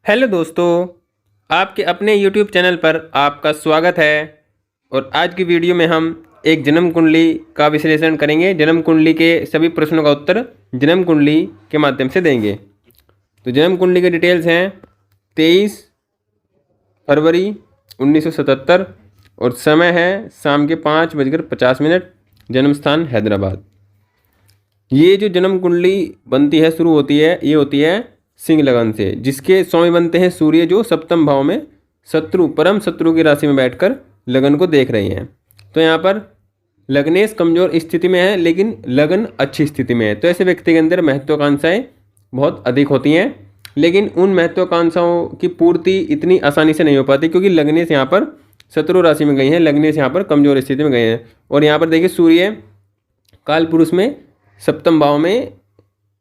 Hello दोस्तों, आपके अपने YouTube चैनल पर आपका स्वागत है। और आज की वीडियो में हम एक जन्म कुंडली का विश्लेषण करेंगे। जन्म कुंडली के सभी प्रश्नों का उत्तर जन्म कुंडली के माध्यम से देंगे। तो जन्म कुंडली के डिटेल्स हैं 23 फरवरी 1977 और समय है शाम के 5:50। जन्म स्थान हैदराबाद। ये जो जन्म कुंडली बनती है शुरू होती है ये होती है सिंह लगन से, जिसके स्वामी बनते हैं सूर्य, जो सप्तम भाव में परम शत्रु की राशि में बैठकर लगन को देख रहे हैं। तो यहाँ पर लग्नेश कमजोर स्थिति में है लेकिन लगन अच्छी स्थिति में है। तो ऐसे व्यक्ति के अंदर महत्वाकांक्षाएं बहुत अधिक होती हैं, लेकिन उन महत्वाकांक्षाओं की पूर्ति इतनी आसानी से नहीं हो पाती क्योंकि लग्नेश यहाँ पर शत्रु राशि में गई हैं, लग्नेश यहाँ पर कमजोर स्थिति में गए हैं। और यहाँ पर देखिए सूर्य काल पुरुष में सप्तम भाव में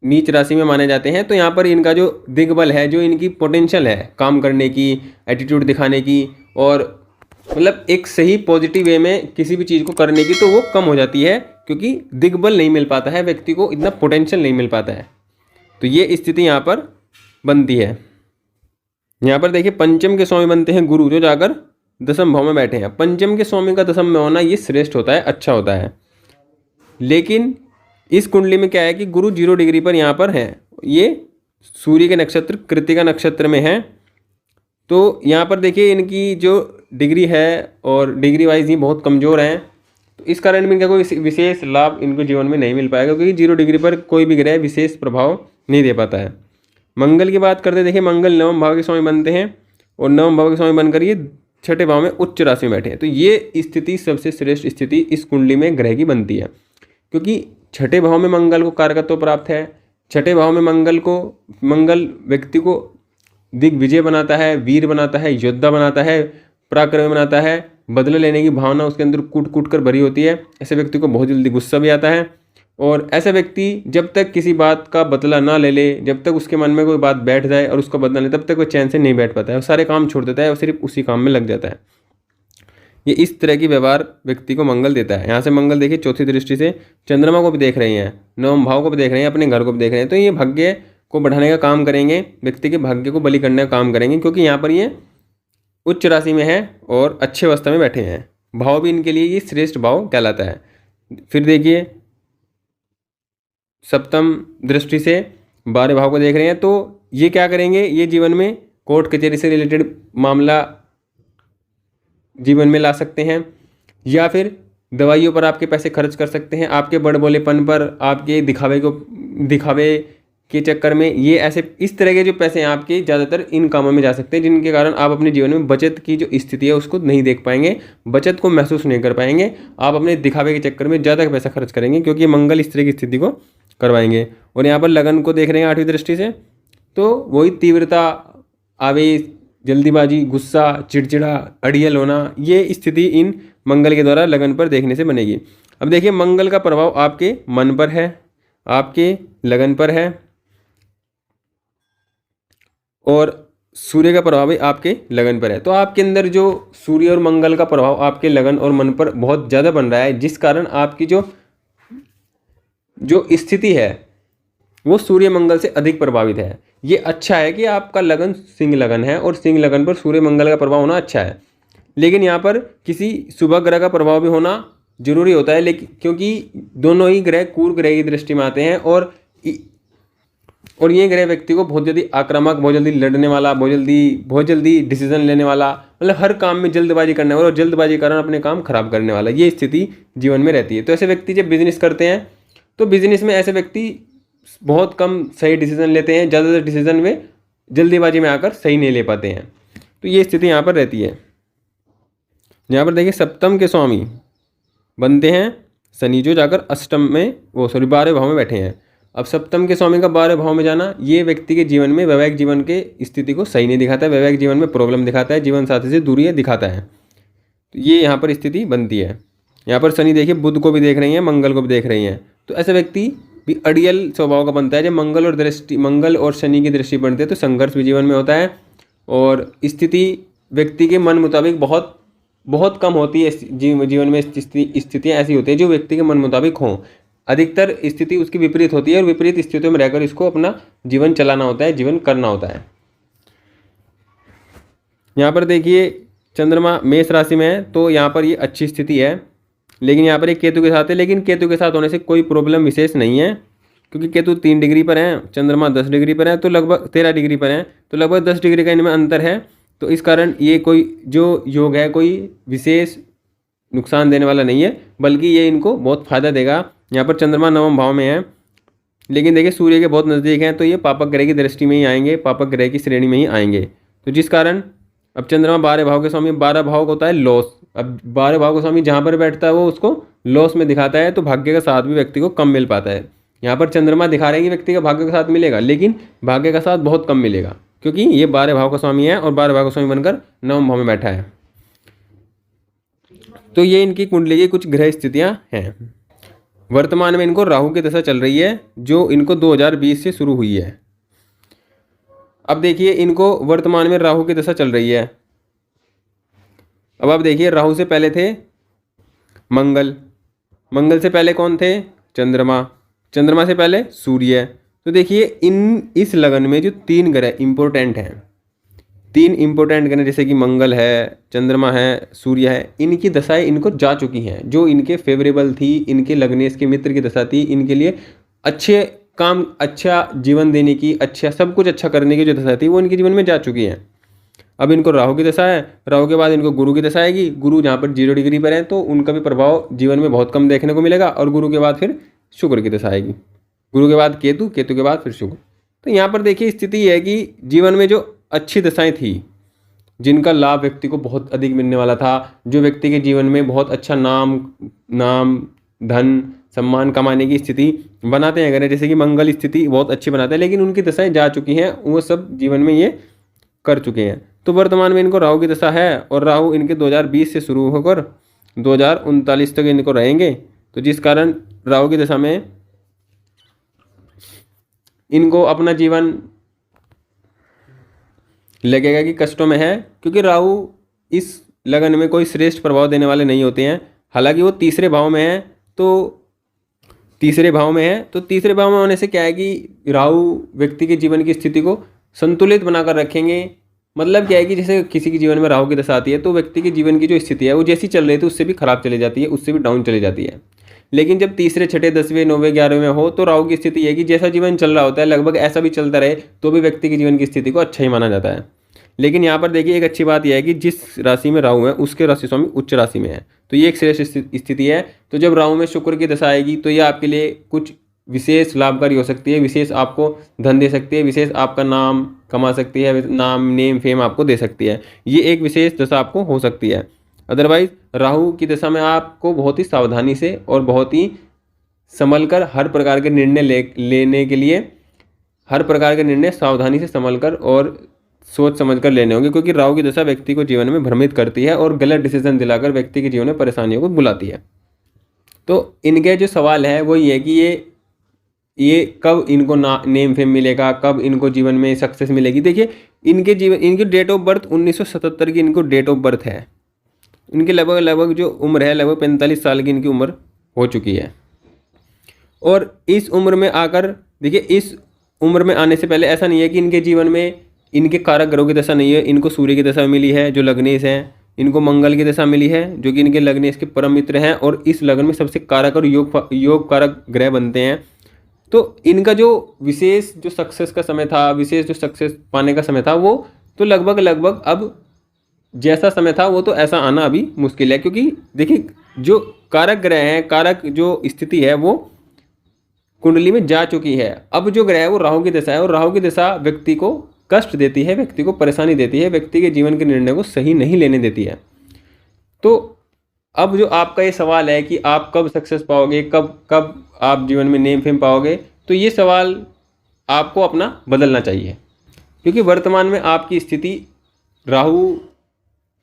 नीच राशि में माने जाते हैं। तो यहाँ पर इनका जो दिग्बल है, जो इनकी पोटेंशियल है काम करने की, एटीट्यूड दिखाने की और मतलब एक सही पॉजिटिव वे में किसी भी चीज़ को करने की, तो वो कम हो जाती है क्योंकि दिग्बल नहीं मिल पाता है, व्यक्ति को इतना पोटेंशियल नहीं मिल पाता है। तो ये स्थिति यहाँ पर बनती है। यहाँ पर देखिए पंचम के स्वामी बनते हैं गुरु, जो जाकर दसम भाव में बैठे हैं। पंचम के स्वामी का दसम में होना ये श्रेष्ठ होता है, अच्छा होता है। लेकिन इस कुंडली में क्या है कि गुरु 0 डिग्री पर यहाँ पर है, ये सूर्य के नक्षत्र कृत्तिका नक्षत्र में है। तो यहाँ पर देखिए इनकी जो डिग्री है और डिग्री वाइज ही बहुत कमज़ोर हैं, तो इस कारण इनका कोई विशेष लाभ इनको जीवन में नहीं मिल पाएगा क्योंकि 0 डिग्री पर कोई भी ग्रह विशेष प्रभाव नहीं दे पाता है। मंगल की बात करते देखिए मंगल नवम भाव के स्वामी बनते हैं और नवम भाव के स्वामी बनकर ये छठे भाव में उच्च राशि में बैठे हैं। तो ये स्थिति सबसे श्रेष्ठ स्थिति इस कुंडली में ग्रह की बनती है क्योंकि छठे भाव में मंगल को कारकत्व प्राप्त है। छठे भाव में मंगल व्यक्ति को दिग्विजय बनाता है, वीर बनाता है, योद्धा बनाता है, पराक्रमी बनाता है। बदला लेने की भावना उसके अंदर कूट कूट कर भरी होती है। ऐसे व्यक्ति को बहुत जल्दी गुस्सा भी आता है और ऐसा व्यक्ति जब तक किसी बात का बदला ना ले, जब तक उसके मन में कोई बात बैठ जाए और उसका बदला ले, तब तक वो चैन से नहीं बैठ पाता है। वो सारे काम छोड़ देता है और सिर्फ उसी काम में लग जाता है। ये इस तरह की व्यवहार व्यक्ति को मंगल देता है। यहाँ से मंगल देखिए चौथी दृष्टि से चंद्रमा को भी देख रहे हैं, नवम भाव को भी देख रहे हैं, अपने घर को भी देख रहे हैं। तो ये भाग्य को बढ़ाने का काम करेंगे, व्यक्ति के भाग्य को बलि करने का काम करेंगे क्योंकि यहाँ पर ये उच्च राशि में है और अच्छे अवस्था में बैठे हैं। भाव भी इनके लिए ये श्रेष्ठ भाव कहलाता है। फिर देखिए सप्तम दृष्टि से 12 भाव को देख रहे हैं। तो ये क्या करेंगे, ये जीवन में कोर्ट कचहरी से रिलेटेड मामला जीवन में ला सकते हैं या फिर दवाइयों पर आपके पैसे खर्च कर सकते हैं, आपके बड़बोलेपन पर, आपके दिखावे के चक्कर में ये ऐसे इस तरह के जो पैसे हैं आपके ज़्यादातर इन कामों में जा सकते हैं जिनके कारण आप अपने जीवन में बचत की जो स्थिति है उसको नहीं देख पाएंगे, बचत को महसूस नहीं कर पाएंगे। आप अपने दिखावे के चक्कर में ज़्यादा पैसा खर्च करेंगे क्योंकि मंगल इस तरह की स्थिति को करवाएंगे। और यहाँ पर लगन को देख रहे हैं 8वीं दृष्टि से, तो वही तीव्रता, आवेश, जल्दीबाजी, गुस्सा, चिड़चिड़ा, अड़ियल होना, ये स्थिति इन मंगल के द्वारा लगन पर देखने से बनेगी। अब देखिए मंगल का प्रभाव आपके मन पर है, आपके लगन पर है और सूर्य का प्रभाव भी आपके लगन पर है। तो आपके अंदर जो सूर्य और मंगल का प्रभाव आपके लगन और मन पर बहुत ज़्यादा बन रहा है, जिस कारण आपकी जो स्थिति है वो सूर्य मंगल से अधिक प्रभावित है। ये अच्छा है कि आपका लगन सिंह लगन है और सिंह लगन पर सूर्य मंगल का प्रभाव होना अच्छा है, लेकिन यहाँ पर किसी शुभ ग्रह का प्रभाव भी होना जरूरी होता है। लेकिन क्योंकि दोनों ही ग्रह क्रूर ग्रह की दृष्टि में आते हैं और ये ग्रह व्यक्ति को बहुत जल्दी आक्रामक, बहुत जल्दी लड़ने वाला, बहुत जल्दी डिसीजन लेने वाला, मतलब हर काम में जल्दबाजी करने वाला और जल्दबाजी के कारण अपने काम खराब करने वाला, ये स्थिति जीवन में रहती है। तो ऐसे व्यक्ति जब बिजनेस करते हैं तो बिजनेस में ऐसे व्यक्ति बहुत कम सही डिसीजन लेते हैं, ज़्यादातर डिसीजन वे जल्दीबाजी में आकर सही नहीं ले पाते हैं। तो ये स्थिति यहाँ पर रहती है। यहाँ पर देखिए सप्तम के स्वामी बनते हैं शनि, जो जाकर अष्टम में 12 भाव में बैठे हैं। अब सप्तम के स्वामी का 12 भाव में जाना ये व्यक्ति के जीवन में वैवाहिक जीवन के स्थिति को सही नहीं दिखाता है, वैवाहिक जीवन में प्रॉब्लम दिखाता है, जीवन साथी से दूरियाँ दिखाता है। तो ये यहाँ पर स्थिति बनती है। यहाँ पर शनि देखिए बुध को भी देख रही हैं, मंगल को भी देख रही हैं। तो ऐसा व्यक्ति भी अड़ियल स्वभाव का बनता है। जब मंगल और शनि की दृष्टि बनते हैं तो संघर्ष भी जीवन में होता है और स्थिति व्यक्ति के मन मुताबिक बहुत कम होती है। जीवन में स्थितियाँ ऐसी होती हैं जो व्यक्ति के मन मुताबिक हों। अधिकतर स्थिति उसकी विपरीत होती है और विपरीत स्थितियों में रहकर इसको अपना जीवन चलाना होता है, जीवन करना होता है। यहाँ पर देखिए चंद्रमा मेष राशि में है तो यहाँ पर ये अच्छी स्थिति है, लेकिन यहाँ पर एक केतु के साथ है, लेकिन केतु के साथ होने से कोई प्रॉब्लम विशेष नहीं है, क्योंकि केतु 3 डिग्री पर है, चंद्रमा 10 डिग्री पर है, तो लगभग 13 डिग्री पर है, तो लगभग 10 डिग्री का इनमें अंतर है। तो इस कारण ये कोई जो योग है कोई विशेष नुकसान देने वाला नहीं है, बल्कि ये इनको बहुत फायदा देगा। यहाँ पर चंद्रमा 9वें भाव में है, लेकिन देखिए सूर्य के बहुत नज़दीक हैं, तो ये पापक ग्रह की दृष्टि में ही आएंगे, पापक ग्रह की श्रेणी में ही आएंगे। तो जिस कारण अब चंद्रमा 12 भाव के स्वामी, 12 भाव का होता है लॉस। अब 12 भाव का स्वामी जहाँ पर बैठता है वो उसको लॉस में दिखाता है, तो भाग्य का साथ भी व्यक्ति को कम मिल पाता है। यहाँ पर चंद्रमा दिखा रहे हैं कि व्यक्ति का भाग्य का साथ मिलेगा, लेकिन भाग्य का साथ बहुत कम मिलेगा, क्योंकि ये 12 भाव का स्वामी है और 12 भाव का स्वामी बनकर 9वें भाव में बैठा है। तो ये इनकी कुंडली की कुछ ग्रह स्थितियाँ हैं। वर्तमान में इनको राहु की दशा चल रही है, जो इनको 2020 से शुरू हुई है। अब देखिए इनको वर्तमान में राहु की दशा चल रही है। अब आप देखिए राहु से पहले थे मंगल, मंगल से पहले कौन थे? चंद्रमा, चंद्रमा से पहले सूर्य। तो देखिए इस लगन में जो 3 ग्रह इंपॉर्टेंट हैं, 3 इंपॉर्टेंट ग्रह जैसे कि मंगल है, चंद्रमा है, सूर्य है, इनकी दशाएं इनको जा चुकी हैं। जो इनके फेवरेबल थी, इनके लग्नेश के मित्र की दशा थी, इनके लिए अच्छे काम, अच्छा जीवन देने की, अच्छा सब कुछ अच्छा करने की जो दशा थी वो इनके जीवन में जा चुकी है। अब इनको राहु की दशा है, राहु के बाद इनको गुरु की दशा आएगी। गुरु जहाँ पर 0 डिग्री पर है तो उनका भी प्रभाव जीवन में बहुत कम देखने को मिलेगा, और गुरु के बाद फिर शुक्र की दशा आएगी, गुरु के बाद केतु, केतु के बाद फिर शुक्र। तो यहाँ पर देखिए स्थिति है कि जीवन में जो अच्छी दशाएं थी, जिनका लाभ व्यक्ति को बहुत अधिक मिलने वाला था, जो व्यक्ति के जीवन में बहुत अच्छा नाम धन सम्मान कमाने की स्थिति बनाते हैं अगर, जैसे कि मंगल स्थिति बहुत अच्छी बनाते हैं, लेकिन उनकी दशाएं जा चुकी हैं, वो सब जीवन में ये कर चुके हैं। तो वर्तमान में इनको राहु की दशा है, और राहु इनके 2020 से शुरू होकर 2039 तक इनको रहेंगे। तो जिस कारण राहु की दशा में इनको अपना जीवन लगेगा कि कष्टों में है, क्योंकि राहु इस लगन में कोई श्रेष्ठ प्रभाव देने वाले नहीं होते हैं। हालांकि वो तीसरे भाव में है, तो तीसरे भाव में होने से क्या है कि राहु व्यक्ति के जीवन की स्थिति को संतुलित बनाकर रखेंगे। मतलब क्या है कि जैसे किसी के जीवन में राहु की दशा आती है तो व्यक्ति के जीवन की जो स्थिति है वो जैसी चल रही थी उससे भी खराब चली जाती है, उससे भी डाउन चली जाती है। लेकिन जब तीसरे, छठे, 10वें, 9वें, 11वें में हो तो राहु की स्थिति है कि जैसा जीवन चल रहा होता है लगभग ऐसा भी चलता रहे तो भी व्यक्ति के जीवन की स्थिति को अच्छा ही माना जाता है। लेकिन यहाँ पर देखिए एक अच्छी बात यह है कि जिस राशि में राहु है उसके राशि स्वामी उच्च राशि में है, तो ये एक श्रेष्ठ स्थिति है। तो जब राहु में शुक्र की दशा आएगी तो ये आपके लिए कुछ विशेष लाभकारी हो सकती है, विशेष आपको धन दे सकती है, विशेष आपका नाम कमा सकती है, नाम नेम फेम आपको दे सकती है। ये एक विशेष दशा आपको हो सकती है। अदरवाइज राहु की दशा में आपको बहुत ही सावधानी से और बहुत ही संभल कर हर प्रकार के निर्णय लेने के लिए, हर प्रकार के निर्णय सावधानी से संभल कर और सोच समझ कर लेने होंगे, क्योंकि राहु की दशा व्यक्ति को जीवन में भ्रमित करती है और गलत डिसीजन दिलाकर व्यक्ति के जीवन में परेशानियों को बुलाती है। तो इनके जो सवाल है वो ये है कि ये कब इनको नेम फेम मिलेगा, कब इनको जीवन में सक्सेस मिलेगी। देखिए इनकी डेट ऑफ बर्थ 1977 की इनको डेट ऑफ बर्थ है। इनकी लगभग जो उम्र है लगभग 45 साल की इनकी उम्र हो चुकी है। और इस उम्र में आकर देखिए, इस उम्र में आने से पहले ऐसा नहीं है कि इनके जीवन में इनके कारक ग्रहों की दशा नहीं है। इनको सूर्य की दशा मिली है जो लग्नेश हैं, इनको मंगल की दशा मिली है जो कि इनके लग्नेश के परम मित्र हैं, और इस लगन में सबसे कारक और योग कारक ग्रह बनते हैं। तो इनका जो विशेष जो सक्सेस का समय था, विशेष जो सक्सेस पाने का समय था, वो तो लगभग अब जैसा समय था वो तो ऐसा आना अभी मुश्किल है, क्योंकि देखिए जो कारक ग्रह हैं, कारक जो स्थिति है वो कुंडली में जा चुकी है। अब जो ग्रह है वो राहु की दशा है, और राहु की दशा व्यक्ति को कष्ट देती है, व्यक्ति को परेशानी देती है, व्यक्ति के जीवन के निर्णय को सही नहीं लेने देती है। तो अब जो आपका ये सवाल है कि आप कब सक्सेस पाओगे, कब आप जीवन में नेम फेम पाओगे, तो ये सवाल आपको अपना बदलना चाहिए, क्योंकि वर्तमान में आपकी स्थिति राहु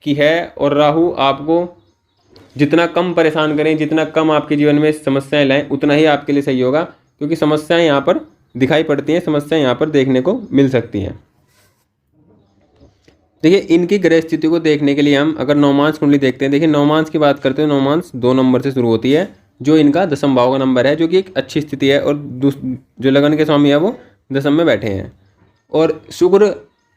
की है, और राहु आपको जितना कम परेशान करें, जितना कम आपके जीवन में समस्याएं लाएं, उतना ही आपके लिए सही होगा, क्योंकि समस्याएं यहाँ पर दिखाई पड़ती हैं, समस्याएं यहाँ पर देखने को मिल सकती हैं। देखिए इनकी ग्रह स्थिति को देखने के लिए हम अगर नवमांश कुंडली देखते हैं, देखिए नवमांश की बात करते हैं, नवमांश 2 नंबर से शुरू होती है, जो इनका 10वें भाव का नंबर है, जो कि एक अच्छी स्थिति है, और जो लगन के स्वामी है वो 10वें में बैठे हैं। और शुक्र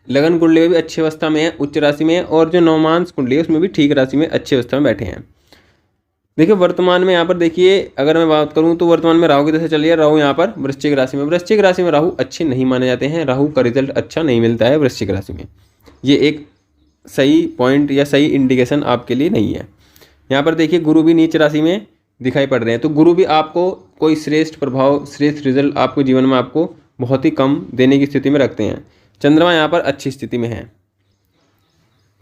लगन कुंडली में भी अच्छी अवस्था में है, उच्च राशि में है, और जो नवमांश कुंडली है उसमें भी ठीक राशि में अच्छी अवस्था में बैठे हैं। देखिए वर्तमान में यहाँ पर देखिए अगर मैं बात करूँ तो वर्तमान में राहु की दशा चल रही है। राहु यहाँ पर वृश्चिक राशि में, वृश्चिक राशि में राहु अच्छे नहीं माने जाते हैं, राहु का रिजल्ट अच्छा नहीं मिलता है वृश्चिक राशि में। ये एक सही पॉइंट या सही इंडिकेशन आपके लिए नहीं है। यहाँ पर देखिए गुरु भी नीच राशि में दिखाई पड़ रहे हैं, तो गुरु भी आपको कोई श्रेष्ठ प्रभाव, श्रेष्ठ रिजल्ट आपको जीवन में आपको बहुत ही कम देने की स्थिति में रखते हैं। चंद्रमा यहाँ पर अच्छी स्थिति में है,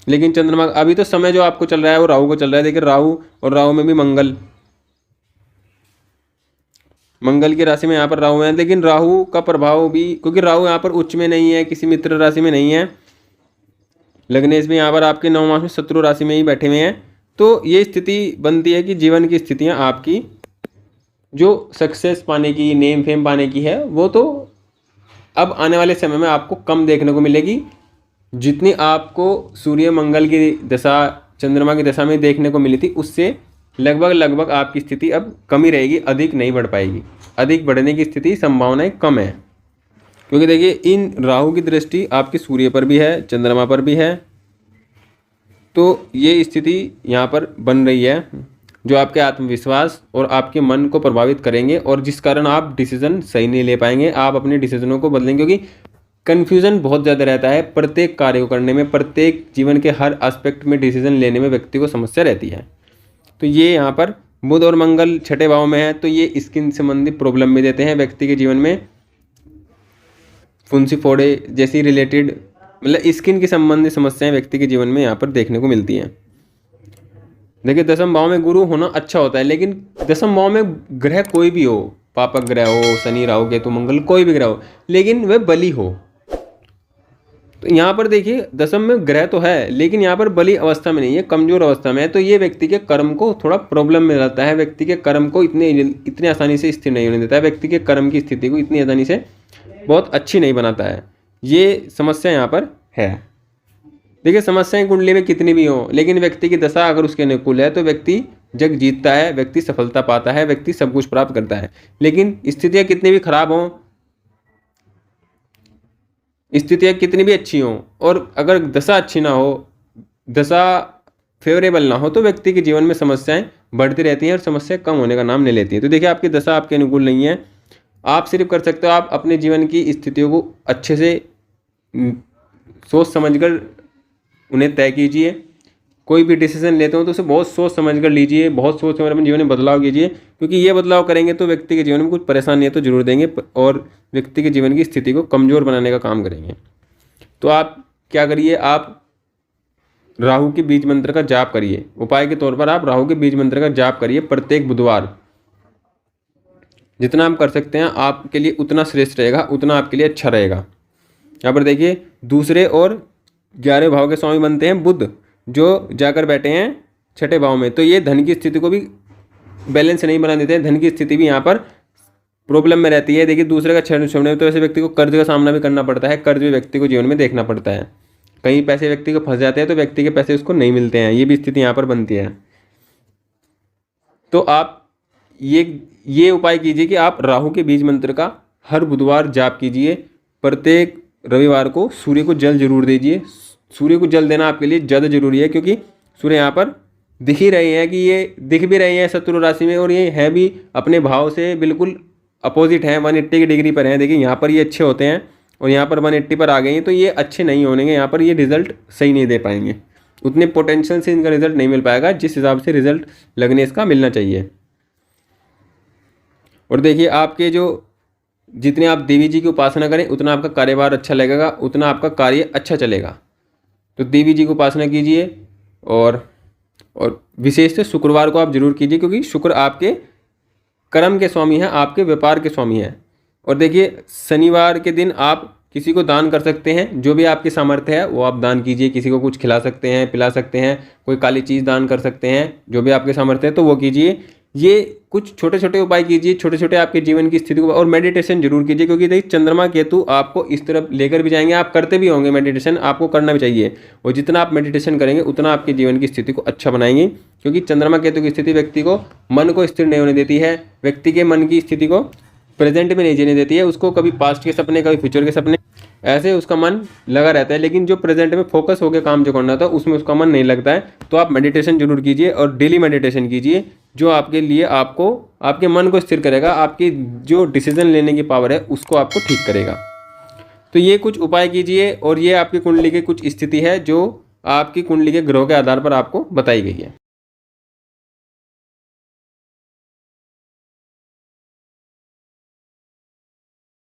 लेकिन चंद्रमा अभी तो समय जो आपको चल रहा है वो राहु को चल रहा है। देखिए राहु और राहु में भी मंगल की राशि में यहाँ पर राहु है, लेकिन राहु का प्रभाव भी, क्योंकि राहु यहाँ पर उच्च में नहीं है, किसी मित्र राशि में नहीं है, लग्नेश भी यहाँ पर आपके 9 मास में शत्रु राशि में ही बैठे हुए हैं। तो ये स्थिति बनती है कि जीवन की स्थितियाँ आपकी जो सक्सेस पाने की, नेम फेम पाने की है, वो तो अब आने वाले समय में आपको कम देखने को मिलेगी। जितनी आपको सूर्य मंगल की दशा, चंद्रमा की दशा में देखने को मिली थी, उससे लगभग आपकी स्थिति अब कम ही रहेगी, अधिक नहीं बढ़ पाएगी। अधिक बढ़ने की स्थिति संभावनाएं कम है, क्योंकि देखिए इन राहु की दृष्टि आपके सूर्य पर भी है, चंद्रमा पर भी है। तो ये स्थिति यहाँ पर बन रही है जो आपके आत्मविश्वास और आपके मन को प्रभावित करेंगे, और जिस कारण आप डिसीजन सही नहीं ले पाएंगे। आप अपने डिसीजनों को बदलेंगे, क्योंकि कन्फ्यूज़न बहुत ज़्यादा रहता है प्रत्येक कार्य को करने में, प्रत्येक जीवन के हर एस्पेक्ट में डिसीजन लेने में व्यक्ति को समस्या रहती है। तो ये यहाँ पर बुध और मंगल छठे भाव में है, तो ये स्किन संबंधी प्रॉब्लम भी देते हैं व्यक्ति के जीवन में। फुंसी फोड़े जैसी रिलेटेड, मतलब स्किन की संबंधी समस्याएं व्यक्ति के जीवन में यहाँ पर देखने को मिलती हैं। देखिए दसम भाव में गुरु होना अच्छा होता है, लेकिन दसम भाव में ग्रह कोई भी हो, पापक ग्रह हो, शनि राहु केतु मंगल, कोई भी ग्रह हो, लेकिन वह बली हो। तो यहाँ पर देखिए दसम में ग्रह तो है, लेकिन यहाँ पर बली अवस्था में नहीं है, कमजोर अवस्था में है। तो ये व्यक्ति के कर्म को थोड़ा प्रॉब्लम में लाता है, व्यक्ति के कर्म को इतने आसानी से स्थिर नहीं होने देता है, व्यक्ति के कर्म की स्थिति को इतनी आसानी से बहुत अच्छी नहीं बनाता है। ये समस्या यहाँ पर है। देखिए समस्याएं कुंडली में कितनी भी हो, लेकिन व्यक्ति की दशा अगर उसके अनुकूल है तो व्यक्ति जग जीतता है, व्यक्ति सफलता पाता है, व्यक्ति सब कुछ प्राप्त करता है। लेकिन स्थितियां कितनी भी खराब हों, स्थितियां कितनी भी अच्छी हों, और अगर दशा अच्छी ना हो, दशा फेवरेबल ना हो, तो व्यक्ति के जीवन में समस्याएं बढ़ती रहती हैं और समस्या कम होने का नाम नहीं लेती है। तो देखिए आपकी दशा आपके अनुकूल नहीं है। आप सिर्फ कर सकते हो, आप अपने जीवन की स्थितियों को अच्छे से सोच समझकर उन्हें तय कीजिए। कोई भी डिसीजन लेते हो तो उसे बहुत सोच समझ कर लीजिए, बहुत सोच समझ अपने जीवन में बदलाव कीजिए, क्योंकि ये बदलाव करेंगे तो व्यक्ति के जीवन में कुछ परेशानियां तो जरूर देंगे और व्यक्ति के जीवन की स्थिति को कमज़ोर बनाने का काम करेंगे। तो आप क्या करिए, आप राहु के बीज मंत्र का जाप करिए। उपाय के तौर पर आप राहु के बीज मंत्र का जाप करिए प्रत्येक बुधवार। जितना आप कर सकते हैं आपके लिए उतना श्रेष्ठ रहेगा, उतना आपके लिए अच्छा रहेगा। यहाँ पर देखिए दूसरे और 11वें भाव के स्वामी बनते हैं बुध, जो जाकर बैठे हैं छठे भाव में। तो ये धन की स्थिति को भी बैलेंस नहीं बना देते हैं, धन की स्थिति भी यहाँ पर प्रॉब्लम में रहती है। देखिए दूसरे का छठ छोड़ने तो ऐसे व्यक्ति को कर्ज का सामना भी करना पड़ता है, कर्ज भी व्यक्ति को जीवन में देखना पड़ता है। कहीं पैसे व्यक्ति को फंस जाते हैं तो व्यक्ति के पैसे उसको नहीं मिलते हैं, ये भी स्थिति यहाँ पर बनती है। तो आप ये उपाय कीजिए कि आप राहु के बीज मंत्र का हर बुधवार जाप कीजिए। प्रत्येक रविवार को सूर्य को जल जरूर दीजिए। सूर्य को जल देना आपके लिए ज़्यादा जरूरी है, क्योंकि सूर्य यहाँ पर दिख ही रहे हैं कि ये दिख भी रहे हैं शत्रु राशि में, और ये है भी अपने भाव से बिल्कुल अपोजिट हैं, 180 की डिग्री पर हैं। देखिए यहाँ पर ये अच्छे होते हैं और यहाँ पर 180 पर आ गए हैं, तो ये अच्छे नहीं होंगे, यहाँ पर ये रिजल्ट सही नहीं दे पाएंगे, उतने पोटेंशियल से इनका रिजल्ट नहीं मिल पाएगा जिस हिसाब से रिजल्ट लगने इसका मिलना चाहिए। और देखिए आपके जो जितने आप देवी जी की उपासना करें उतना आपका कार्यभार अच्छा लगेगा, उतना आपका कार्य अच्छा चलेगा। तो देवी जी की उपासना कीजिए, और विशेष से शुक्रवार को आप जरूर कीजिए, क्योंकि शुक्र आपके कर्म के स्वामी हैं, आपके व्यापार के स्वामी हैं। और देखिए शनिवार के दिन आप किसी को दान कर सकते हैं, जो भी आपकी सामर्थ्य है वो आप दान कीजिए। किसी को कुछ खिला सकते हैं, पिला सकते हैं, कोई काली चीज़ दान कर सकते हैं, जो भी आपके सामर्थ्य है तो वो कीजिए। ये कुछ छोटे छोटे उपाय कीजिए, छोटे छोटे आपके जीवन की स्थिति को, और मेडिटेशन जरूर कीजिए, क्योंकि देखिए चंद्रमा केतु आपको इस तरफ लेकर भी जाएंगे। आप करते भी होंगे मेडिटेशन, आपको करना भी चाहिए, और जितना आप मेडिटेशन करेंगे उतना आपके जीवन की स्थिति को अच्छा बनाएंगे, क्योंकि चंद्रमा केतु की स्थिति व्यक्ति को मन को स्थिर नहीं होने देती है, व्यक्ति के मन की स्थिति को प्रेजेंट में नहीं जीने देती है, उसको कभी पास्ट के सपने, कभी फ्यूचर के सपने, ऐसे उसका मन लगा रहता है, लेकिन जो प्रेजेंट में फोकस होकर काम जो करना था उसमें उसका मन नहीं लगता है। तो आप मेडिटेशन जरूर कीजिए और डेली मेडिटेशन कीजिए, जो आपके लिए आपको आपके मन को स्थिर करेगा, आपकी जो डिसीजन लेने की पावर है उसको आपको ठीक करेगा। तो ये कुछ उपाय कीजिए, और ये आपकी कुंडली की कुछ स्थिति है जो आपकी कुंडली के ग्रहों के आधार पर आपको बताई गई है।